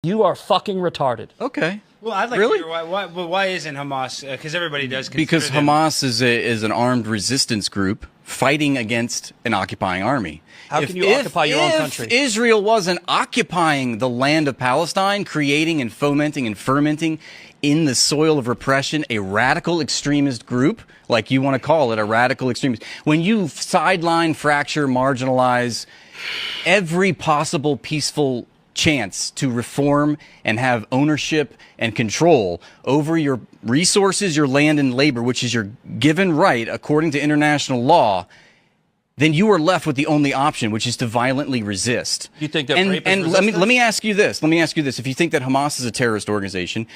You are fucking retarded. Okay. Well, I'd like Really? to hear why isn't Hamas? Because everybody does. Because them. Hamas is an armed resistance group fighting against an occupying army. How can you occupy your own country? If Israel wasn't occupying the land of Palestine, creating and fomenting and fermenting in the soil of repression a radical extremist group, like you want to call it, a radical extremist, when you sideline, fracture, marginalize every possible peaceful chance to reform and have ownership and control over your resources, your land and labor, which is your given right according to international law, then you are left with the only option, which is to violently resist. You think that and let me ask you this. Let me ask you this. If you think that Hamas is a terrorist organization,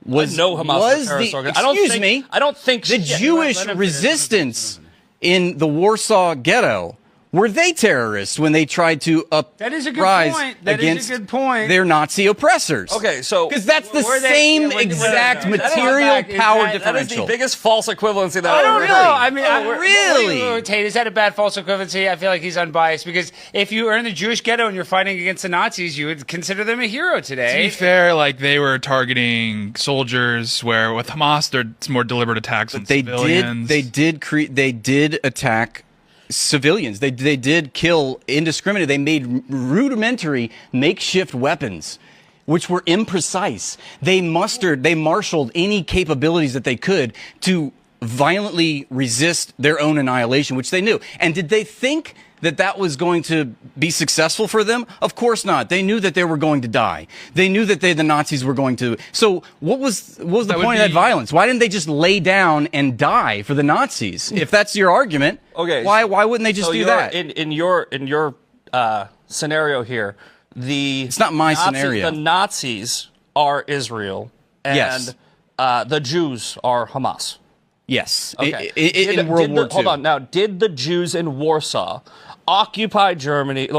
Hamas is a terrorist organization. I don't think the Jewish resistance in the Warsaw Ghetto, were they terrorists when they tried to uprise against their Nazi oppressors? Okay, so because that's the same exact material power differential. That is the biggest false equivalency that I don't ever know. heard. I mean, really? Tate, is that a bad false equivalency? I feel like he's unbiased because if you are in the Jewish ghetto and you're fighting against the Nazis, you would consider them a hero today. To be fair, like they were targeting soldiers, where with Hamas, it's more deliberate attacks on civilians. They did attack civilians. They did kill indiscriminately. They made rudimentary makeshift weapons, which were imprecise. They marshaled any capabilities that they could to violently resist their own annihilation, which they knew. And did they think that that was going to be successful for them? Of course not. They knew that they were going to die. They knew that the Nazis were going to. So what was the point of that violence? Why didn't they just lay down and die for the Nazis? If that's your argument, okay, why wouldn't they just do that? In your scenario here, it's not my scenario. The Nazis are Israel, and yes. The Jews are Hamas. Yes. Okay. In World War II. Hold on. Now, did the Jews in Warsaw occupy Germany,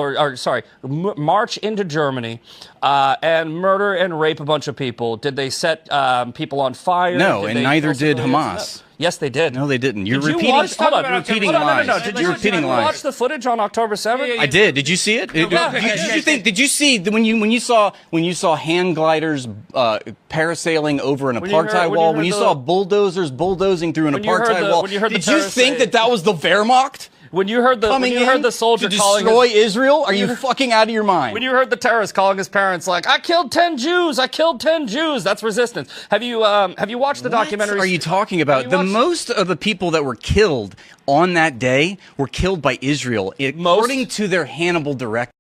march into Germany and murder and rape a bunch of people? Did they set people on fire? No, and neither did Hamas. No. Yes, they did. No, they didn't. You're Did repeating. You watch, hold on, you're repeating lies. No. Did you're repeating lies. Watch the footage on October 7th? I did. Did you see it? Did you see when you saw hang gliders parasailing over an apartheid wall? When you saw bulldozers bulldozing through an apartheid wall? Did you think that was the Wehrmacht? When you heard the soldier to calling destroy Israel, are you fucking out of your mind? When you heard the terrorist calling his parents like, "I killed 10 Jews, I killed 10 Jews," that's resistance. Have you watched the documentary? What are you talking about? Most of the people that were killed on that day were killed by Israel, according to their Hannibal directive.